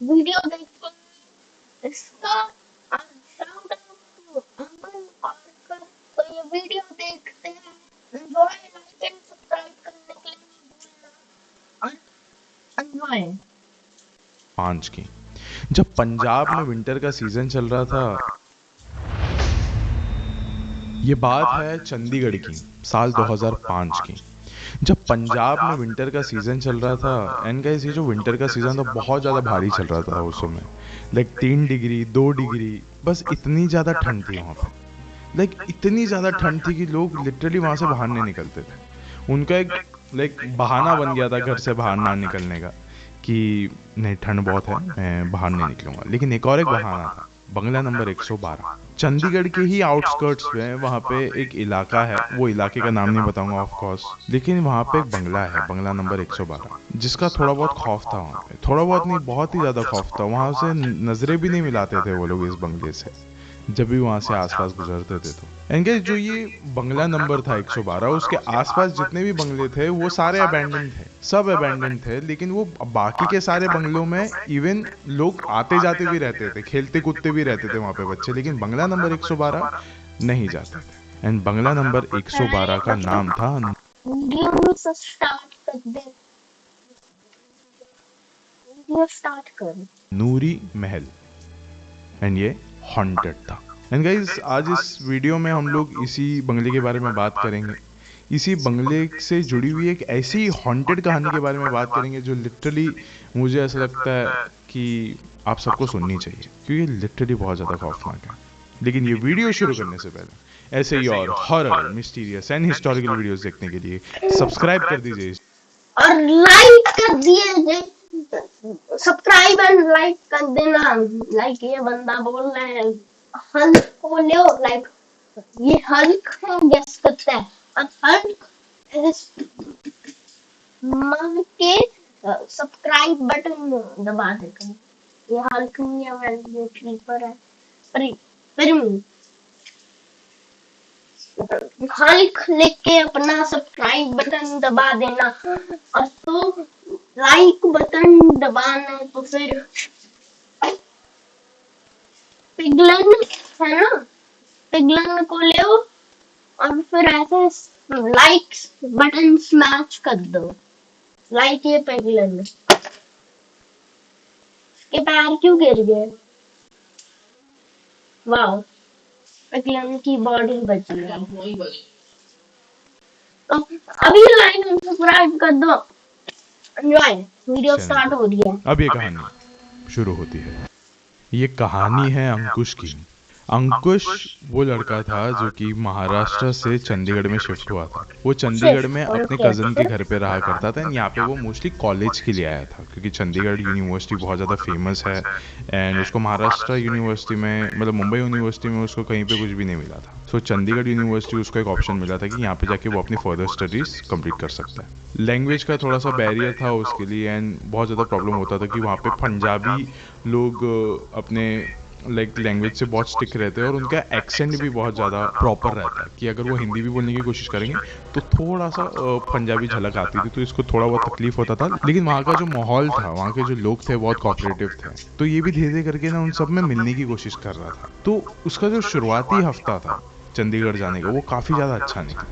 Video देखते हैं इसका। और shout out to अमन और तो ये वीडियो देखते हैं, एंजॉय, लाइक एंड सब्सक्राइब करने के लिए नहीं भूलना, और एंजॉय। 5 की, जब पंजाब में विंटर का सीजन चल रहा था। ये बात है चंडीगढ़ की, साल 2005 की, जब पंजाब में विंटर का सीजन चल रहा था। एंड गाइस, ये जो विंटर का सीजन था बहुत ज़्यादा भारी चल रहा था उस समय। लाइक 3 डिग्री 2 डिग्री, बस इतनी ज़्यादा ठंड थी वहाँ पे। लाइक इतनी ज़्यादा ठंड थी कि लोग लिटरली वहाँ से बाहर नहीं निकलते थे। उनका एक लाइक बहाना बन गया था घर से बाहर ना निकलने का, कि नहीं ठंड बहुत है, मैं बाहर नहीं निकलूंगा। लेकिन एक और एक बहाना था, बंगला नंबर 112। चंडीगढ़ के ही आउटस्कर्ट्स में वहाँ पे एक इलाका है, वो इलाके का नाम नहीं बताऊंगा ऑफ कोर्स, लेकिन वहाँ पे एक बंगला है, बंगला नंबर 112, जिसका थोड़ा बहुत खौफ था वहाँ पे। थोड़ा बहुत नहीं, बहुत ही ज़्यादा खौफ था। वहाँ से नज़रें भी नहीं मिलाते थे वो लोग इस बंगले से, जब भी वहाँ से आसपास गुजरते थे तो। एंड गाइस, जो ये बंगला नंबर था 112, उसके आसपास जितने भी बंगले थे वो सारे अबैंडन थे, सब अबैंडन थे। लेकिन वो बाकी के सारे बंगलों में इवन लोग आते जाते भी रहते थे, खेलते कूदते भी रहते थे वहाँ पे बच्चे, लेकिन बंगला नंबर 112 नहीं जाते थे। एंड बंगला नंबर 112 का नाम था वीडियो से स्टार्ट कर दे, वीडियो स्टार्ट कर। नूरी महल। एंड ये हॉन्टेड था। एंड गाइज, आज इस वीडियो में हम लोग इसी बंगले के बारे में बात करेंगे। इसी बंगले से जुड़ी हुई एक ऐसी हॉन्टेड कहानी के बारे में बात करेंगे जो लिटरली मुझे ऐसा लगता है कि आप सबको सुननी चाहिए, क्योंकि लिटरली बहुत ज़्यादा खौफनाक है। लेकिन ये वीडियो शुरू करने से पहले ऐसे ही और horror, mysterious and historical videos देखने के लिए सब्सक्राइब कर दीजिए और लाइक कर दिए, सब्सक्राइब एंड लाइक कर देना। लाइक ये बंदा बोल रहा है हल्क को लो, लाइक ये हल्क है, गेस करता है। और हल्क मार के सब्सक्राइब बटन दबा देगा। ये हल्क नहीं है, ये क्रीपर है। पर हल्क लेके अपना सब्सक्राइब बटन दबा देना। और तो लाइक बटन दबाना है तो फिर पिगलन है ना, पिगलन को ले और फिर ऐसे लाइक बटन स्मैश कर दो। लाइक ये पिगलन, इसके पैर क्यों गिर गए? वाह, पिगलन की बॉडी बच गई। तो अभी लाइक एंड सब्सक्राइब कर दो। एंजॉय, वीडियो चैनल स्टार्ट हो को। रही है। अब ये कहानी शुरू होती है। ये कहानी है अंकुश की। अंकुश वो लड़का था जो कि महाराष्ट्र से चंडीगढ़ में शिफ्ट हुआ था। वो चंडीगढ़ में शिफ्ट अपने ओके कज़न के घर पे रहा करता था। एंड यहाँ पे वो मोस्टली कॉलेज के लिए आया था, क्योंकि चंडीगढ़ यूनिवर्सिटी बहुत ज़्यादा फेमस है। एंड उसको महाराष्ट्र यूनिवर्सिटी में, मतलब मुंबई यूनिवर्सिटी में उसको कहीं पे कुछ भी नहीं मिला था। सो चंडीगढ़ यूनिवर्सिटी उसको एक ऑप्शन मिला था कि यहाँ पे जाके वो अपनी फर्दर स्टडीज़ कंप्लीट कर सकता है। लैंग्वेज का थोड़ा सा बैरियर था उसके लिए, एंड बहुत ज़्यादा प्रॉब्लम होता था कि वहाँ पे पंजाबी लोग अपने लाइक लैंग्वेज से बहुत स्टिक रहते हैं, और उनका एक्सेंट भी बहुत ज़्यादा प्रॉपर रहता है कि अगर वो हिंदी भी बोलने की कोशिश करेंगे तो थोड़ा सा पंजाबी झलक आती थी, तो इसको थोड़ा बहुत तकलीफ होता था। लेकिन वहाँ का जो माहौल था, वहाँ के जो लोग थे बहुत कोऑपरेटिव थे, तो ये भी धीरे धीरे करके ना उन सब में मिलने की कोशिश कर रहा था। तो उसका जो शुरुआती हफ्ता था चंडीगढ़ जाने का, वो काफ़ी ज़्यादा अच्छा निकला।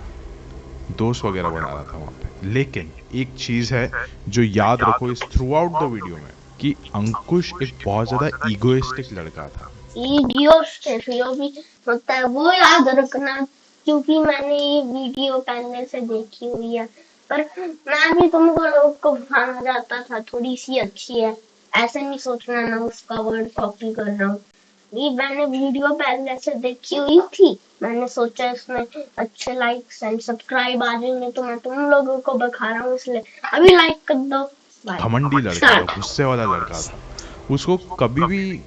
दोस्त वगैरह बना रहा था वहाँ पे। लेकिन एक चीज़ है जो याद रखो इस थ्रू आउट द वीडियो में, कि अंकुश एक बहुत ज़्यादा ईगोइस्टिक लड़का था। वीडियो जो भी होता है वो याद रखना, क्योंकि मैंने ये वीडियो पहले से देखी हुई है। पर मैं भी तुमको लोग को भाना जाता था, थोड़ी सी अच्छी है, ऐसे नहीं सोचना ना उसका वर्ड कॉपी कर रहा हूँ। ये मैंने वीडियो पहले से देखी हुई थी, मैंने सोचा इसमें अच्छे लाइक्स एंड सब्सक्राइब आ जाएंगे, तो मैं तुम लोगों को बखा रहा हूँ, इसलिए अभी लाइक कर दो। घमंडी लड़का था, स्टार्ट। गुस्से वाला लड़का था। उसको कभी भी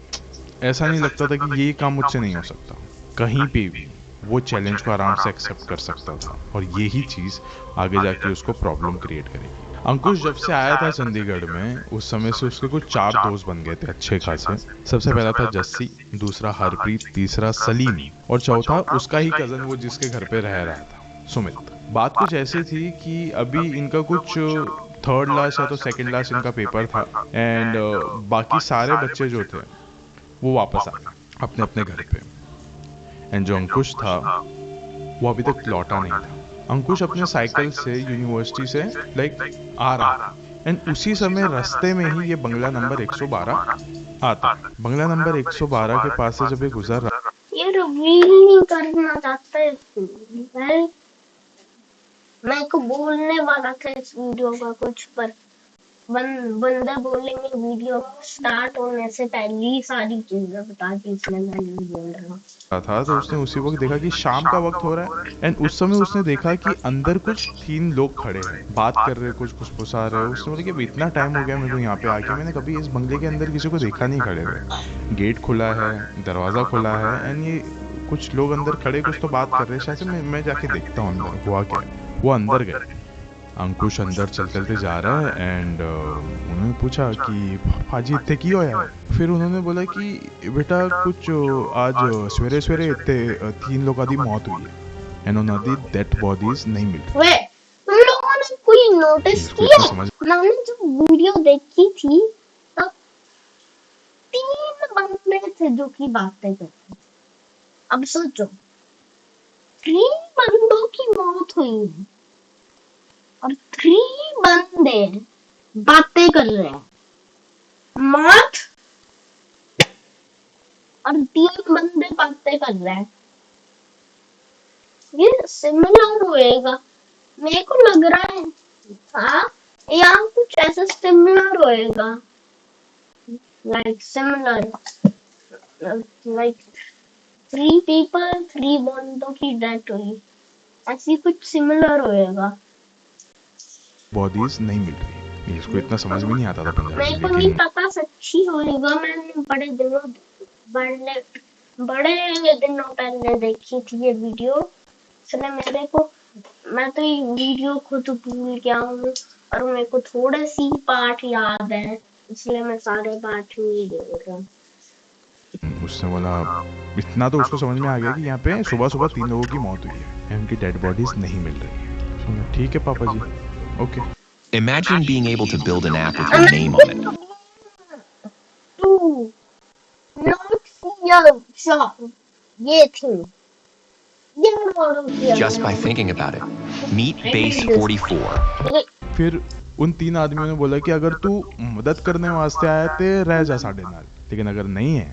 ऐसा नहीं लगता था कि ये काम मुझसे नहीं हो सकता। कहीं पे भी वो चैलेंज को आराम से एक्सेप्ट कर सकता था, और यही चीज़ आगे जाके उसको प्रॉब्लम क्रिएट करेगी। अंकुश जब से आया था चंडीगढ़ में, उस समय से उसके कुछ 4 दोस्त बन गए थे अच्छे खासे। सबसे पहला था जस्सी, दूसरा हरप्रीत, तीसरा सलीम, और चौथा उसका ही कज़न, वो जिसके घर पे रह रहा था, सुमित। बात कुछ ऐसी थी कि अभी इनका कुछ थर्ड लास्ट या तो सेकंड लास्ट इनका पेपर था। एंड बाकी सारे बच्चे जो थे वो वापस आ गए अपने अपने घर पे। एंड जो अंकुश था वो अभी तक लौटा नहीं था। अंकुश अपने साइकिल से यूनिवर्सिटी से लाइक आ रहा था। एंड उसी समय रास्ते में ही ये बंगला नंबर 112 आता। बंगला नंबर 112 के पास से जब ये गुजर रहा, ये रिवील नहीं करना चाहता है। मैं को बोलने वाला था इस वीडियो का कुछ, पर बंदा बोलेंगे वीडियो स्टार्ट होने से पहले ही सारी चीजें बता दी, इसलिए मैं नहीं बोल रहा। था तो उसने उसी वक्त देखा कि शाम का वक्त हो रहा है। एंड उस समय उसने देखा कि अंदर कुछ 3 लोग खड़े हैं, बात कर रहे, कुछ फुसफुसा रहे। उसने बोला कि अब इतना टाइम हो गया मेरे को यहाँ पे आके, मैंने कभी इस बंगले के अंदर किसी को देखा नहीं खड़े हुए। गेट खुला है, दरवाज़ा खुला है, एंड ये कुछ लोग अंदर खड़े कुछ तो बात कर रहे हैं। शायद से मैं जाके देखता हूँ अंदर हुआ क्या है। वो अंदर गए। अंकुश अंदर चलते चलते जा रहा है। एंड उन्होंने पूछा कि पाजी इतने की होया है। फिर उन्होंने बोला कि बेटा कुछ आज सवेरे सवेरे इतने 3 लोगों की मौत हुई है। एंड उन्होंने दी डेड बॉडीज नहीं मिल रही। वे तुम लोगों ने कोई नोटिस इसको इतना किया? समझ मैंने जब वीडियो देखी थी तब 3 बंदे थे जो की बातें कर रहे थे। अब सोचो 3 बंदों की मौत हुई है और 3 बंदे बातें कर रहे हैं। मौत और 3 बंदे बातें कर रहे हैं। ये सिमिलर होएगा, मेरे को लग रहा है था या कुछ ऐसा सिमिलर होएगा, लाइक सिमिलर, लाइक 3 पीपल 3 बंदों की डेथ हुई, ऐसी कुछ सिमिलर होएगा। बॉडीज नहीं मिल रही। इसको इतना समझ में नहीं आता था पंजाबी, मेरे को नहीं लेकिन पता सच्ची होएगा। मैंने बड़े दिनों पहले देखी थी ये वीडियो, इसलिए मेरे को, मैं तो ये वीडियो खुद भूल गया हूँ और मेरे को थोड़े सी पार्ट याद है, इसलिए मैं सारे पार्ट नहीं बोल रहा। उसने बोला इतना तो उसको समझ में आ गया कि यहाँ पे सुबह सुबह 3 लोगों की मौत हुई है, उनकी डेड बॉडीज नहीं मिल रही है। उसने बोला, ठीक है पापा जी, okay. Imagine being able to build an app with your name on it. तू नोट शॉप ये थी, ये मॉडल किया Just by thinking about it. Meet Base 44. फिर उन 3 आदमियों ने बोला कि अगर तू मदद करने वास्ते आया तो रह जा साढ़े नाल, लेकिन अगर नहीं है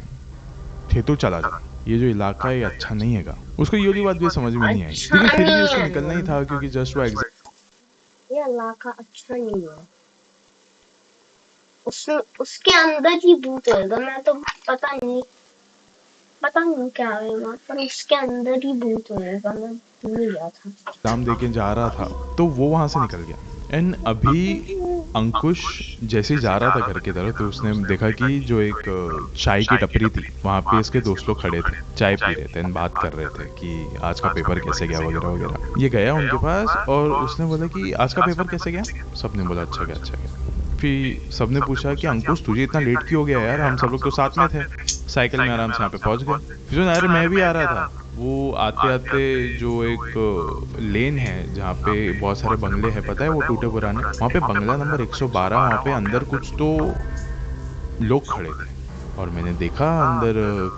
थे तो चला जा, ये जो इलाका है अच्छा नहीं हैगा। उसको ये वाली बात भी समझ में नहीं आई, लेकिन फिर भी उसको निकलना ही था क्योंकि जस्ट वो ये इलाका अच्छा नहीं है। उसके अंदर ही भूत होगा, मैं तो पता नहीं क्या होगा, पर उसके अंदर ही भूत होगा। मैं भूल गया था। एग्जाम देके जा रहा था तो वो वहां से निकल गया। एंड अभी अंकुश जैसे ही जा रहा था घर की तरफ तो उसने देखा कि जो एक चाय की टपरी थी वहां पे इसके दोस्त लोग खड़े थे, चाय पी रहे थे, बात कर रहे थे कि आज का पेपर कैसे गया वगैरह वगैरह। ये गया उनके पास और उसने बोला कि आज का पेपर कैसे गया। सबने बोला अच्छा गया अच्छा गया। फिर सबने पूछा कि अंकुश तुझे इतना लेट क्यों हो गया यार, हम सब लोग तो साथ में थे, साइकिल में आराम से यहाँ पे पहुंच गए। फिर यार मैं भी आ रहा था। वो आते आते जो एक लेन है जहाँ पे बहुत सारे बंगले हैं, पता है वो टूटे पुराने, वहाँ पे बंगला नंबर 112, वहाँ पे अंदर कुछ तो लोग खड़े थे। और मैंने देखा अंदर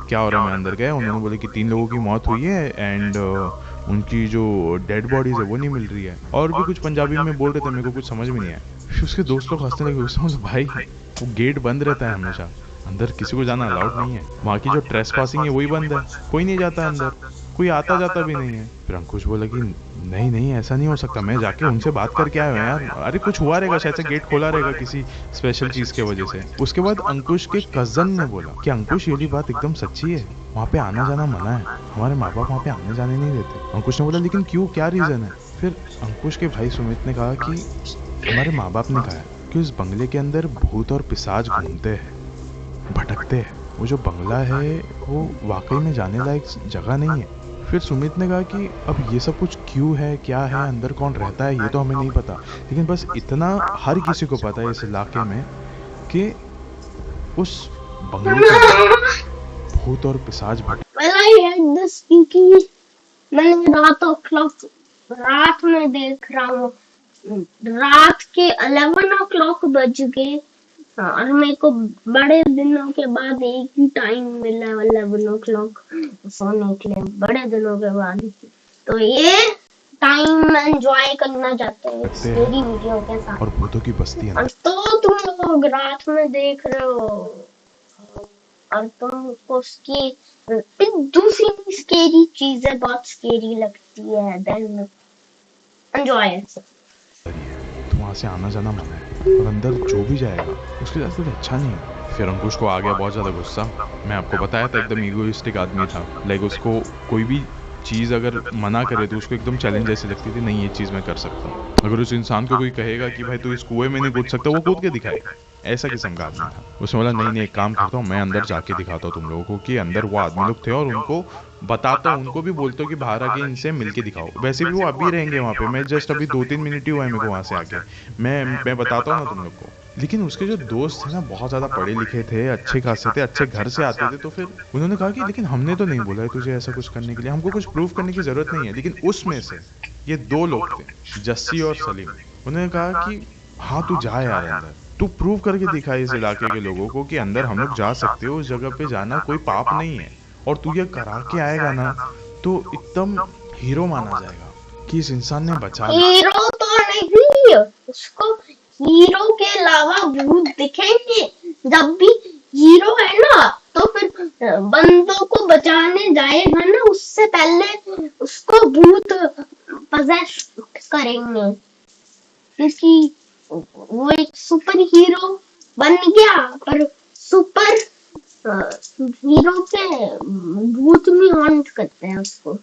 क्या हो रहा है। मैं अंदर गया, उन्होंने बोले कि 3 लोगों की मौत हुई है एंड उनकी जो डेड बॉडीज है वो नहीं मिल रही है। और भी कुछ पंजाबी में बोल रहे थे, मेरे को कुछ समझ में नहीं आया। फिर उसके दोस्त लोग हंसने लगे। उसने बोला भाई वो गेट बंद रहता है हमेशा, अंदर किसी को जाना अलाउड नहीं है, वहाँ की जो ट्रेस पासिंग है वही बंद है, कोई नहीं जाता अंदर, कोई आता जाता भी नहीं है। फिर अंकुश बोला कि नहीं नहीं ऐसा नहीं हो सकता, मैं जाके उनसे बात करके आया हूँ यार, अरे कुछ हुआ रहेगा, शायद से गेट खोला रहेगा किसी स्पेशल चीज के वजह से। उसके बाद अंकुश के कजन ने बोला कि अंकुश ये बात एकदम सच्ची है, वहाँ पे आना जाना मना है, हमारे माँ बाप वहाँ पे आने जाने नहीं देते। अंकुश ने बोला लेकिन क्यों, क्या रीजन है। फिर अंकुश के भाई सुमित ने कहा कि हमारे माँ बाप ने कहा कि उस बंगले के अंदर भूत और पिशाच घूमते हैं, भटकते हैं, वो जो बंगला है वो वाकई में जाने लायक जगह नहीं है। फिर सुमित ने कहा कि अब ये सब कुछ क्यों है, क्या है, अंदर कौन रहता है, ये तो हमें नहीं पता, लेकिन बस इतना हर किसी को पता है इस इलाके में कि उस बंगले के अंदर भूत और पिशाच भटक। Well, I heard this क्योंकि मैंने रात में देख रहा हूँ रात के 11 o'clock बज गए। हाँ, और मेरे को बड़े दिनों के बाद एक ही टाइम मिला 11 o'clock सोने के लिए, बड़े दिनों के बाद। तो ये टाइम एंजॉय करना चाहते हैं लगते स्टोरी हैं वीडियो के साथ। और भूतों की बस्ती और अंदर। तो तुम लोग रात में देख रहे हो और तुमको उसकी दूसरी स्केरी चीजें बहुत स्केरी लगती है, देन एंजॉय इट। तो वहाँ से आना जाना मना है और अंदर जो भी जाएगा उसके साथ कुछ अच्छा नहीं है। फिर अंकुश को आ गया बहुत ज़्यादा गुस्सा। मैं आपको बताया था एकदम ईगोइस्टिक आदमी था। लाइक उसको कोई भी चीज़ अगर मना करे तो उसको एकदम चैलेंज जैसी लगती थी, नहीं ये चीज़ मैं कर सकता हूँ। अगर उस इंसान को कोई कहेगा कि भाई तू इस कुएं में नहीं कूद सकता, वो कूद के दिखाए। ऐसा किस्म का आदमी था। उसने बोला नहीं नहीं, एक काम करता हूँ, मैं अंदर जाके दिखाता हूँ तुम लोगों को कि अंदर वो आदमी लोग थे, और उनको बताता हूँ, उनको भी बोलता हूँ कि बाहर आके इनसे मिलके दिखाओ। वैसे भी वो अभी रहेंगे वहाँ पे, मैं जस्ट अभी 2-3 मिनट ही हुआ है मेरे को वहाँ से आके। मैं बताता हूँ ना तुम लोग को। लेकिन उसके जो दोस्त थे ना बहुत ज़्यादा पढ़े लिखे थे, अच्छे खासे थे, अच्छे घर से आते थे। तो फिर उन्होंने कहा कि लेकिन हमने तो नहीं बोला है तुझे ऐसा कुछ करने के लिए, हमको कुछ प्रूव करने की ज़रूरत नहीं है। लेकिन उसमें से ये 2 लोग थे, जस्सी और सलीम। उन्होंने कहा कि हाँ तू जा यार अंदर, तू प्रूव करके दिखा इस इलाके के लोगों को कि अंदर हम लोग जा सकते हो, उस जगह पे जाना कोई पाप नहीं है। और तू ये करा के आएगा ना तो एकदम हीरो माना जाएगा कि इस इंसान ने बचा लिया। हीरो तो नहीं, उसको हीरो के अलावा भूत दिखेंगे। जब भी हीरो है ना तो फिर बंदों को बचाने जाएगा ना, उससे पहले उसको भूत पजेस करेंगे, क्योंकि वो एक सुपर हीरो बन गया। पर सुपर हीरो के भूत में हॉन्ट करते हैं उसको।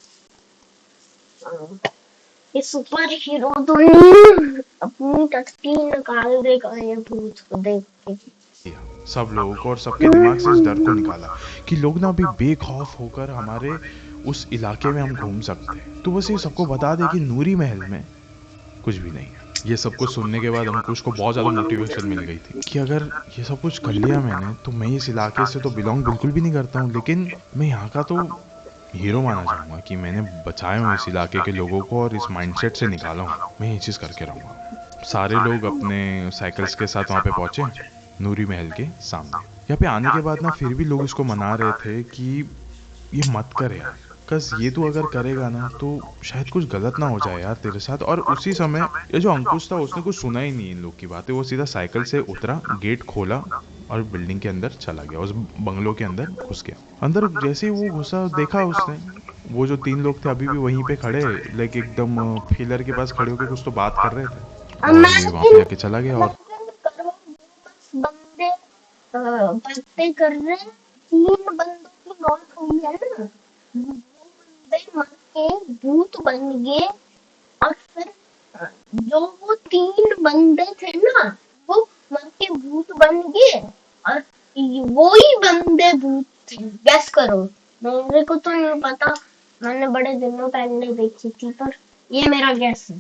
ये सुपर हीरो तो नहीं, अपनी टट्टी निकाल देगा ये भूत को देख के। सब लोगों को और सबके दिमाग से इस डर को निकाला कि लोग ना अभी बेखौफ होकर हमारे उस इलाके में हम घूम सकते हैं। तो बस ये सबको बता दे कि नूरी महल में कुछ भी नहीं है। ये सब कुछ सुनने के बाद अंकुश को बहुत ज़्यादा मोटिवेशन मिल गई थी कि अगर ये सब कुछ कर लिया मैंने तो मैं इस इलाके से तो बिलोंग बिल्कुल भी नहीं करता हूँ, लेकिन मैं यहाँ का तो हीरो माना जाऊंगा कि मैंने बचाया हूँ इस इलाके के लोगों को और इस माइंडसेट से निकाला हूँ। मैं ये चीज़ करके रहूँगा। सारे लोग अपने साइकिल्स के साथ वहाँ पे पहुँचे नूरी महल के सामने। यहाँ पे आने के बाद ना फिर भी लोग इसको मना रहे थे कि ये मत कर यार, कस ये तू अगर करेगा ना तो शायद कुछ गलत ना हो जाए यार तेरे साथ। और उसी समय ये जो अंकुश था उसने कुछ सुना ही नहीं इन लोग की बातें। वो सीधा साइकिल से उतरा, गेट खोला और बिल्डिंग के अंदर चला गया, उस बंगलो के अंदर घुस गया। अंदर जैसे ही वो घुसा देखा उसने वो जो 3 लोग थे अभी भी वहीं पे खड़े, लाइक एकदम पिलर के पास खड़े होकर कुछ तो बात कर रहे थे। और ये वहाँ पे जाके चला गया। और बंदे बातें कर रहे हैं, 3 बंदों की मौत हुई है ना, 2 बंदे मर के भूत बन गए। और फिर जो वो 3 बंदे थे ना वो मर के भूत बन गए, और वो ही बंदे भूत थे। गैस करो, मेरे को तो नहीं पता, मैंने बड़े दिनों पहले देखी थी, पर ये मेरा गैस है।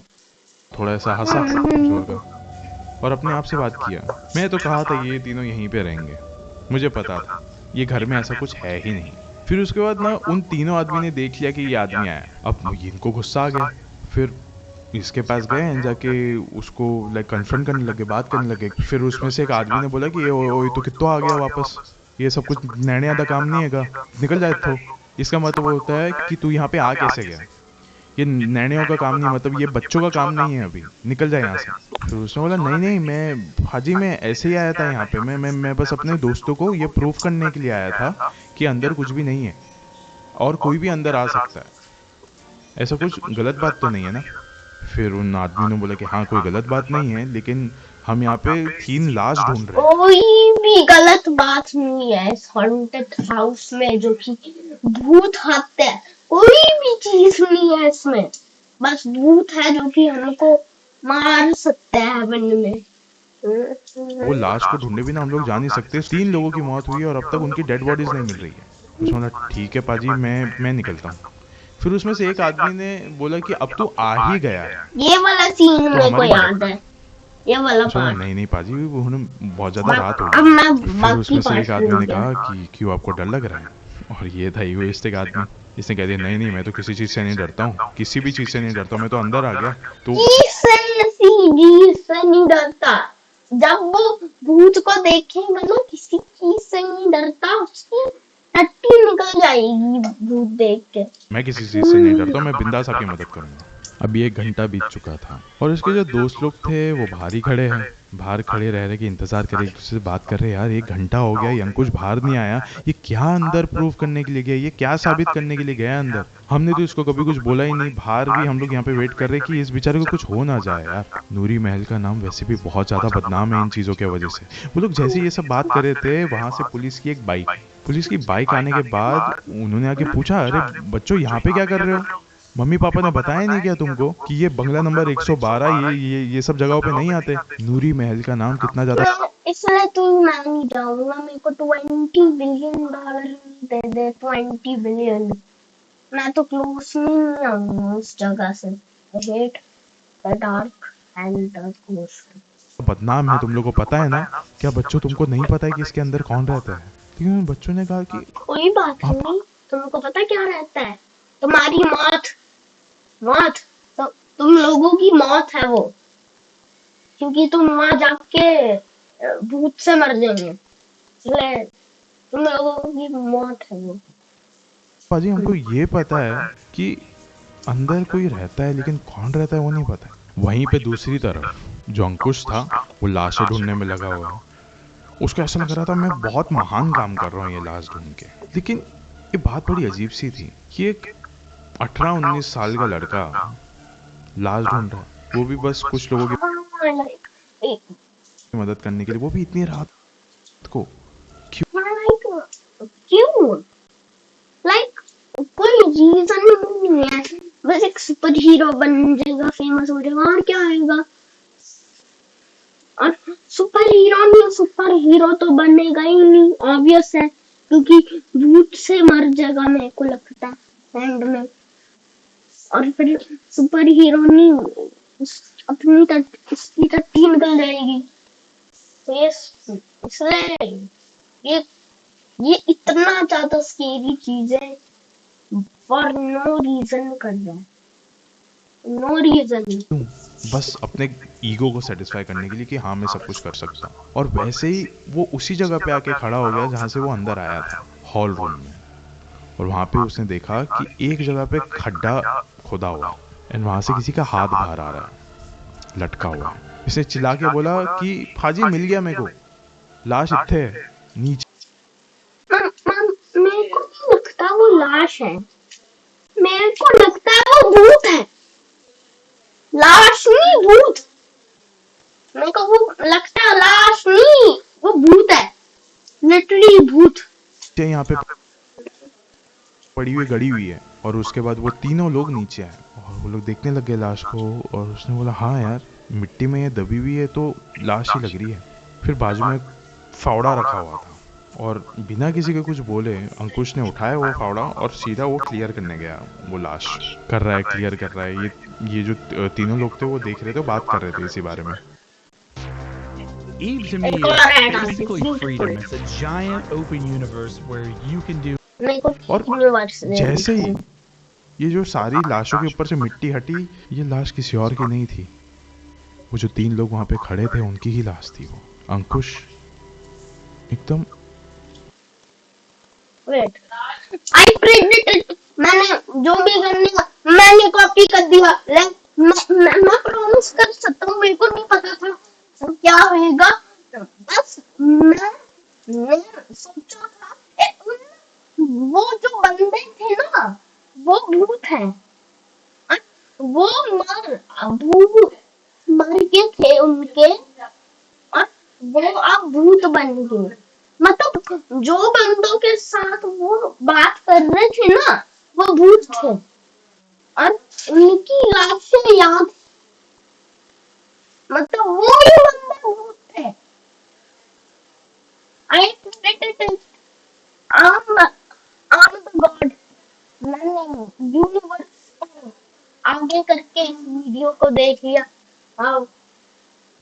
थोड़ा ऐसा हंसा जोर का और अपने आप से बात किया। मैं तो कहा था ये तीनों यहीं पे रहेंगे, मुझे पता था ये घर में ऐसा कुछ है ही नहीं। फिर उसके बाद ना उन तीनों आदमी ने देख लिया कि ये आदमी आया। अब इनको गुस्सा आ गया। फिर इसके पास गए एंड जाके उसको लाइक कन्फ्रंट करने लगे, बात करने लगे। फिर उसमें से एक आदमी ने बोला कि ओ तो कितना आ गया वापस, ये सब कुछ नैने आधा काम नहीं हैगा, निकल जाए। तो इसका मतलब होता है कि तू यहाँ पे आ कैसे गया, ये नैनियों का काम नहीं, मतलब ये बच्चों का काम नहीं है, अभी निकल जाए यहाँ से। फिर उसने बोला नहीं नहीं, मैं हाजी मैं ऐसे ही आया था यहाँ पे, मैं बस अपने दोस्तों को ये प्रूफ करने के लिए आया था कि अंदर कुछ भी नहीं है और कोई भी अंदर आ सकता है, ऐसा कुछ गलत बात तो नहीं है ना। फिर उन आदमी ने बोला कि हाँ कोई गलत बात नहीं है, लेकिन हम यहाँ पे 3 लाश ढूंढ रहे हैं। कोई भी गलत बात नहीं है इस हॉन्टेड हाउस में, जो कि भूत आते हैं, कोई भी चीज नहीं है इसमें, बस भूत है जो कि हमको मार सकते हैं वन में। वो लाश को ढूंढे बिना हम लोग जा नहीं सकते। 3 लोगों की मौत हुई है और अब तक उनकी डेड बॉडीज नहीं मिल रही है। उसने बोला ठीक है पाजी, मैं निकलता हूँ। फिर उसमें से एक आदमी ने बोला कि अब तो आ ही गया है ये वाला सीन तो मेरे को हमारी याद है, ये वाला अच्छा पार्ट। नहीं नहीं पाजी, वो बहुत ज्यादा रात हो अब गई। मैं फिर बाकी उसमें से एक पार्ट आदमी ने सुनूंगा। कहा कि क्यों आपको डर लग रहा है, और ये था इगोइस्टिक आदमी। इसने कह दिया नहीं नहीं, मैं तो किसी चीज से नहीं डरता हूँ, किसी भी चीज से नहीं डरता हूँ, मैं तो अंदर आ गया। तो किससे चीज से नहीं डरता। जब वो भूत को देखेगा ना, किसी चीज से नहीं डरता, उसकी टट्टी निकल जाएगी भूत देख के। मैं किसी चीज से नहीं डरता, मैं बिंदास आपकी मदद करूंगा। अभी 1 घंटा बीत चुका था और इसके जो दोस्त लोग थे वो बाहर ही खड़े हैं। बाहर खड़े रह रहे कि इंतजार करे, एक दूसरे से बात कर रहे, यार 1 घंटा हो गया, ये अंकुश बाहर नहीं आया, ये क्या अंदर प्रूव करने के लिए गया, ये क्या साबित करने के लिए गया अंदर। हमने तो इसको कभी कुछ बोला ही नहीं, बाहर भी हम लोग यहाँ पे वेट कर रहे कि इस बेचारे को कुछ हो ना जाए यार। नूरी महल का नाम वैसे भी बहुत ज्यादा बदनाम है इन चीजों की वजह से। वो लोग जैसे ये सब बात कर रहे थे, वहां से पुलिस की बाइक आने के बाद उन्होंने आके पूछा, अरे बच्चों यहाँ पे क्या कर रहे हो? मम्मी पापा ने बताया नहीं क्या तुमको कि ये बंगला नंबर 112 ये सब जगहों पे नहीं आते? नूरी महल का नाम कितना ज्यादा। इसलिए तो मैं नहीं जाऊंगा, मेरे को $20 बिलियन दे दे, 20 बिलियन। मैं तो क्लोज नहीं आऊंगा उस जगह से। I hate the dark and the close। बदनाम है, तुम लोगों को पता है ना? क्या बच्चों तुमको नहीं पता है कि इसके अंदर कौन रहता है? लेकिन उन बच्चों ने कहा कि कोई बात नहीं, तुमको पता क्या रहता है? तुम्हारी मौत तो तुम लोगों की मौत है वो, क्योंकि तुम वहां जाके भूत से मर जाएंगे, इसलिए तुम लोगों की मौत है वो। पाजी हमको ये पता है कि अंदर कोई रहता है, लेकिन कौन रहता है वो नहीं पता। वहीं पे दूसरी तरफ जो अंकुश था वो लाशें ढूंढने में लगा हुआ है। उसको ऐसा लग रहा था मैं बहुत महान काम कर रहा हूँ ये लाश ढूंढ के। लेकिन ये बात बड़ी अजीब सी थी कि एक 18-19 साल का लड़का लाश ढूंढ रहा है, वो भी बस कुछ लोगों की मदद करने के लिए, वो भी इतनी रात को। क्यों? लाइक कोई रीजन नहीं है, बस एक सुपर हीरो बन जाएगा, फेमस हो जाएगा, और क्या आएगा? और सुपर हीरो तो बनेगा ही नहीं, ऑब्वियस है, क्योंकि भूत से मर जाएगा मेरे को लगता है एंड में। और फिर सुपर हीरो नहीं, उसकी टट्टी निकल जाएगी। तो इसलिए ये इतना ज्यादा स्केरी चीज है, फॉर नो रीजन कर रहा है, नो रीजन। बस अपने ईगो को सेटिस्फाई करने के लिए कि हाँ मैं सब कुछ कर सकता हूँ। और वैसे ही वो उसी जगह पे आके खड़ा हो गया जहाँ से वो अंदर आया था, हॉल रूम में। और वहां पे उसने देखा कि एक जगह पे खड्डा खोदा हुआ है एंड वहां से किसी का हाथ बाहर आ रहा है, लटका हुआ है। इसने चिल्ला के बोला कि फाजी मिल गया मेरे को, लाश इत्थे है नीचे। मेरे को नहीं लगता वो लाश है, मेरे को लगता है वो भूत है। लाश नहीं, भूत। मेरे को वो लगता है लाश नहीं, वो भूत है, लिटरली भूत। यहाँ पे पड़ी हुई गड़ी हुई है। और उसके बाद वो तीनों लोग नीचे आए और वो लोग देखने लग गए लाश को। और उसने बोला हाँ यार मिट्टी में ये दबी हुई है तो लाश ही लग रही है। फिर बाजू में फावड़ा रखा हुआ था और बिना किसी के कुछ बोले अंकुश ने उठाया वो फावड़ा और सीधा वो क्लियर करने गया। वो लाश कर रहा है, क्लियर कर रहा है। ये जो तीनों लोग थे वो देख रहे थे, बात कर रहे थे इसी बारे में। Eve to me is basically freedom. It's a giant open universe where you can do. और जैसे ही ये जो सारी लाशों के ऊपर से मिट्टी हटी, ये लाश किसी और की नहीं थी। वो जो 3 लोग वहां पे खड़े थे उनकी ही लाश थी वो। अंकुश एकदम वेट, आई प्रेडिक्टेड, मैंने जो भी करने का मैंने कॉपी कर दिया। मैं प्रॉमिस कर सकता हूँ, मेरे को नहीं पता था क्या होएगा। बस मैं सोचा था वो जो बंदे थे ना वो भूत हैं, वो मर गए थे उनके, और वो अब भूत बन गए। मतलब जो बंदों के साथ वो बात कर रहे थे ना वो भूत थे और उनकी लाशें याद, मतलब वो ही बंदे भूत थे। आई प्रेडिक्टेड, I'm the God। मैंने यूनिवर्स को आगे करके इस वीडियो को देख लिया। हाँ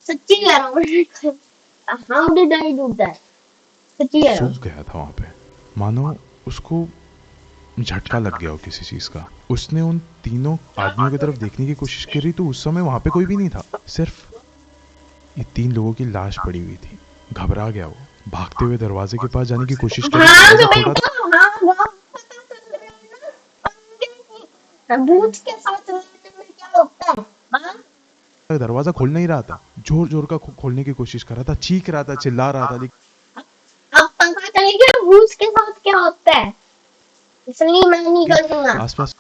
सच्ची कह रहा हूँ। How did I do that? सच्ची कह रहा हूँ। सूख गया था वहां पे, मानो उसको झटका लग गया हो किसी चीज का। उसने उन तीनों आदमियों की तरफ देखने की कोशिश करी तो उस समय वहां पे कोई भी नहीं था, सिर्फ ये 3 लोगों की लाश पड़ी हुई थी। घबरा गया वो, भागते हुए दरवाजे के पास जाने की कोशिश करी। भाग दरवाजा खोला बेटा, भाग, पता चल रहा है ना, पंगे की। भूत के साथ रहने में क्या होता है, हाँ? दरवाजा खोल नहीं रहा था, जोर जोर का खोलने की कोशिश कर रहा था, चीख रहा था, चिल्ला रहा था, लेकिन अब पता चल गया भूत के साथ क्या होता है, इसलिए मैं नहीं करूंगा। आसपास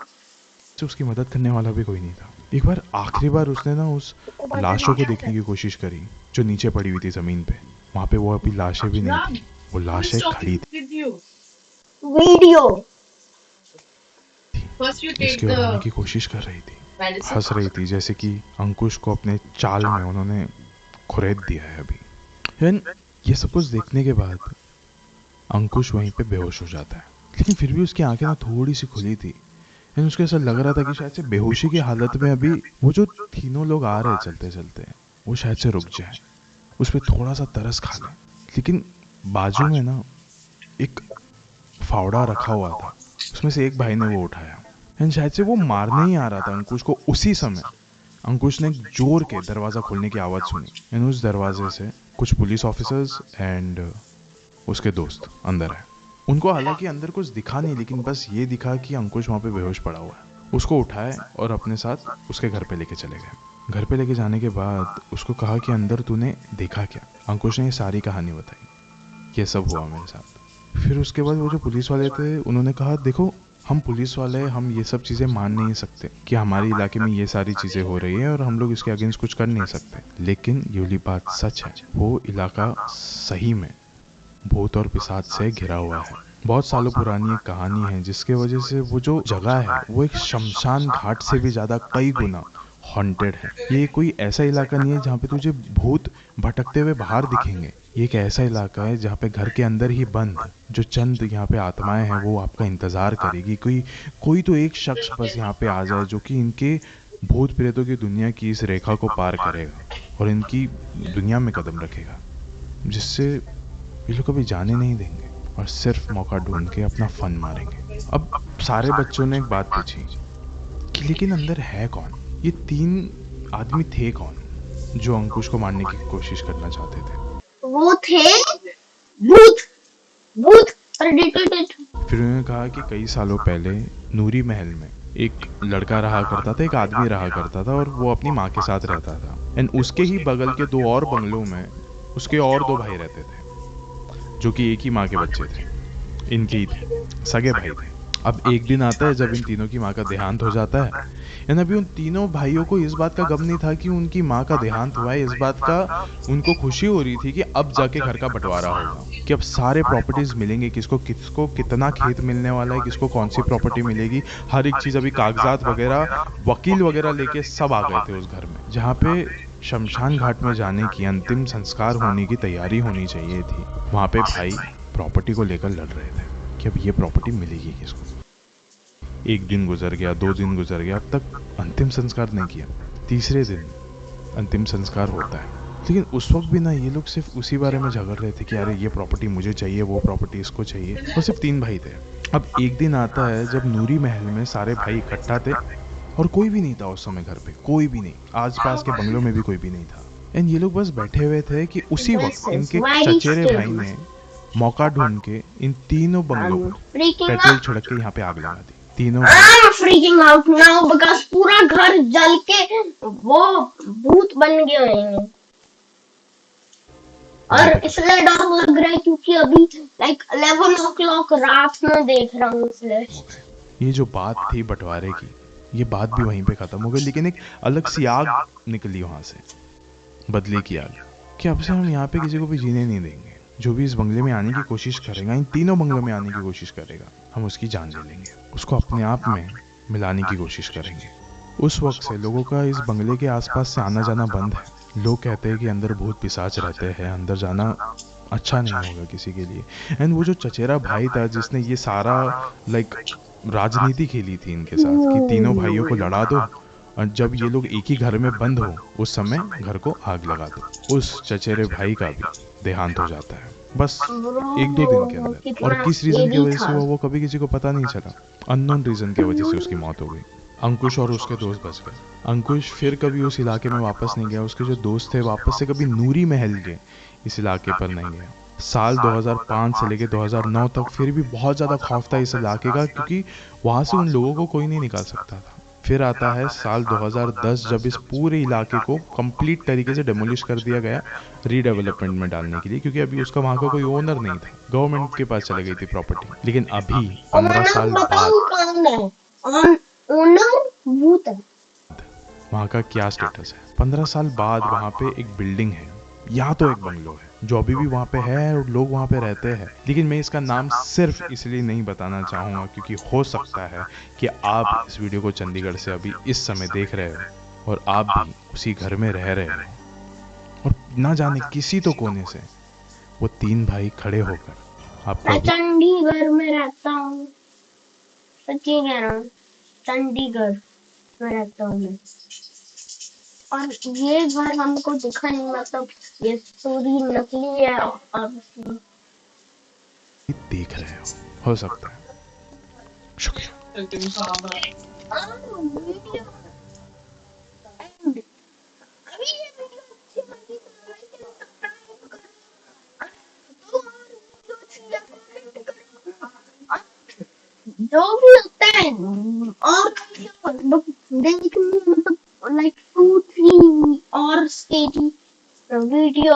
से उसकी मदद करने वाला भी कोई नहीं था। एक बार आखिरी बार उसने ना उस लाशों को देखने की कोशिश करी जो नीचे पड़ी हुई थी जमीन पे। वहां पे वो अभी लाशें भी नहीं थी, वो लाशें खड़ी थी। वीडियो इसकी ओर आने की कोशिश कर रही थी, हंस रही थी, जैसे कि अंकुश को अपने चाल में उन्होंने खुरेद दिया है अभी। यानी ये सब कुछ देखने के बाद अंकुश वहीं पे बेहोश हो जाता है, लेकिन फिर भी उसकी आंखें ना थोड़ी सी खुली थी। यानी उसको ऐसा लग रहा था कि शायद से बेहोशी की हालत में अभी वो जो तीनों लोग आ रहे चलते चलते वो शायद से रुक जाए, उस पर थोड़ा सा तरस खा ले। लेकिन बाजू में ना एक फावड़ा रखा हुआ था, उसमें से एक भाई ने वो उठाया। एंड शायद से वो मारने ही आ रहा था अंकुश को। उसी समय अंकुश ने जोर के दरवाजा खोलने की आवाज सुनी। एंड उस दरवाजे से कुछ पुलिस ऑफिसर्स एंड उसके दोस्त अंदर आए। उनको हालांकि अंदर कुछ दिखा नहीं, लेकिन बस ये दिखा कि अंकुश वहां पे बेहोश पड़ा हुआ है। उसको उठाए और अपने साथ उसके घर पे लेके चले गए। घर पे लेके जाने के बाद उसको कहा कि अंदर तूने देखा क्या। अंकुश ने ये सारी कहानी बताई, ये सब हुआ मेरे साथ। फिर उसके बाद वो जो पुलिस वाले थे उन्होंने कहा, देखो हम पुलिस वाले, हम ये सब चीज़ें मान नहीं सकते कि हमारे इलाके में ये सारी चीज़ें हो रही है और हम लोग इसके अगेंस्ट कुछ कर नहीं सकते, लेकिन ये वाली बात सच है, वो इलाका सही में भूत और पिशाच से घिरा हुआ है। बहुत सालों पुरानी एक कहानी है जिसके वजह से वो जो जगह है वो एक शमशान घाट से भी ज़्यादा कई गुना हॉन्टेड है। ये कोई ऐसा इलाका नहीं है जहाँ पे तुझे भूत भटकते हुए बाहर दिखेंगे। ये एक ऐसा इलाका है जहाँ पे घर के अंदर ही बंद जो चंद यहाँ पे आत्माएं हैं वो आपका इंतजार करेगी। कोई तो एक शख्स बस यहाँ पे आ जाए जो कि इनके भूत प्रेतों की दुनिया की इस रेखा को पार करेगा और इनकी दुनिया में कदम रखेगा, जिससे ये लोग कभी जाने नहीं देंगे और सिर्फ मौका ढूंढ के अपना फन मारेंगे। अब सारे बच्चों ने एक बात पूछी कि लेकिन अंदर है कौन? ये 3 आदमी थे कौन जो अंकुश को मारने की कोशिश करना चाहते थे? वो थे भूत, भूत प्रेडिक्टेड। फिर उन्होंने कहा कि कई सालों पहले नूरी महल में एक लड़का रहा करता था, एक आदमी रहा करता था और वो अपनी माँ के साथ रहता था। एंड उसके ही बगल के 2 और बंगलों में उसके और 2 भाई रहते थे जो कि एक ही माँ के बच्चे थे, इनके ही थे, सगे भाई थे। अब एक दिन आता है जब इन तीनों की माँ का देहांत हो जाता है। यानी अभी उन तीनों भाइयों को इस बात का गम नहीं था कि उनकी माँ का देहांत हुआ है, इस बात का उनको खुशी हो रही थी कि अब जाके घर का बंटवारा होगा, कि अब सारे प्रॉपर्टीज मिलेंगे, किसको किसको कितना खेत मिलने वाला है, किसको कौन सी प्रॉपर्टी मिलेगी, हर एक चीज। अभी कागजात वगैरह, वकील वगैरह लेके सब आ गए थे उस घर में जहाँ पे शमशान घाट में जाने की अंतिम संस्कार होने की तैयारी होनी चाहिए थी। वहां पे भाई प्रॉपर्टी को लेकर लड़ रहे थे कि अब ये प्रॉपर्टी मिलेगी किसको। 1 दिन गुजर गया, 2 दिन गुजर गया, अब तक अंतिम संस्कार नहीं किया। तीसरे दिन अंतिम संस्कार होता है, लेकिन उस वक्त भी ना ये लोग सिर्फ उसी बारे में झगड़ रहे थे कि अरे ये प्रॉपर्टी मुझे चाहिए, वो प्रॉपर्टी इसको चाहिए, और सिर्फ 3 भाई थे। अब एक दिन आता है जब नूरी महल में सारे भाई इकट्ठा थे और कोई भी नहीं था उस समय घर पे, कोई भी नहीं, आसपास के बंगलों में भी कोई भी नहीं था। एंड ये लोग बस बैठे हुए थे कि उसी वक्त इनके चचेरे भाई ने मौका ढूंढ के इन तीनों बंगलों पर पेट्रोल छिड़क के यहाँ पे आग लगा दी। तीनों I'm freaking out now because पूरा घर जल के वो भूत बन गए हैं और इसलिए डर लग रहा है क्योंकि अभी लाइक 11 o'clock रात में देख रहा हूँ इसलिए। ये जो बात थी बंटवारे की, ये बात भी वहीं पे खत्म हो गई, लेकिन एक अलग सी आग निकली वहां से, बदले की आग, कि अब से हम यहाँ पे किसी को भी जीने नहीं देंगे। जो भी इस बंगले में आने की कोशिश करेगा, इन तीनों बंगलों में आने की कोशिश करेगा, हम उसकी जान ले लेंगे, उसको अपने आप में मिलाने की कोशिश करेंगे। उस वक्त से लोगों का इस बंगले के आसपास से आना जाना बंद है। लोग कहते हैं कि अंदर भूत पिशाच रहते हैं, अंदर जाना अच्छा नहीं होगा किसी के लिए। एंड वो जो चचेरा भाई था जिसने ये सारा लाइक राजनीति खेली थी इनके साथ कि तीनों भाइयों को लड़ा दो और जब ये लोग एक ही घर में बंद हो उस समय घर को आग लगा दो, उस चचेरे भाई का भी देहांत हो जाता है बस 1-2 दिन के अंदर। और किस रीजन की वजह से हुआ वो कभी किसी को पता नहीं चला, अननोन रीजन की वजह से उसकी मौत हो गई। अंकुश और उसके दोस्त बच गए। अंकुश फिर कभी उस इलाके में वापस नहीं गया, उसके जो दोस्त थे वापस से कभी नूरी महल के इस इलाके पर नहीं गए। साल 2005 से लेकर 2009 तक फिर भी बहुत ज़्यादा खौफ था इस इलाके का, क्योंकि वहाँ से उन लोगों को कोई नहीं निकाल सकता था। फिर आता है साल 2010, जब इस पूरे इलाके को कंप्लीट तरीके से डेमोलिश कर दिया गया रीडेवलपमेंट में डालने के लिए, क्योंकि अभी उसका वहाँ का कोई ओनर नहीं था, गवर्नमेंट के पास चली गई थी प्रॉपर्टी। लेकिन अभी 15 साल बाद कौन है? ओनर भूत है। वहाँ का क्या स्टेटस है। 15 साल बाद वहाँ पे एक बिल्डिंग है या तो एक बंगलो है जो अभी भी वहाँ पे है और लोग वहाँ पे रहते हैं। लेकिन मैं इसका नाम सिर्फ इसलिए नहीं बताना चाहूँगा क्योंकि हो सकता है कि आप इस वीडियो को चंडीगढ़ से अभी इस समय देख रहे हो और आप भी उसी घर में रह रहे हो, और ना जाने किसी तो कोने से वो 3 भाई खड़े होकर आपको मैं अभी चंडीगढ़ में रहता हूँ, सच्ची कह रहा हूँ, चंडीगढ़ में रहता हूँ मैं। और ये घर हमको दिखा नहीं, मतलब ये पूरी नकली है obviously। देख रहे हो सकता है। शुक्रिया। वीडियो एंड अभी ये वीडियो अच्छी लगी तो लाइक एंड सब्सक्राइब करो, तो और वीडियो अच्छी लगी कमेंट करो, जो भी होता है। और देखने मतलब लाइक 2-3 और स्टेजी वीडियो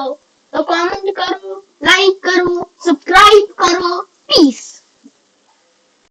तो कमेंट करो, लाइक करो, सब्सक्राइब करो। पीस।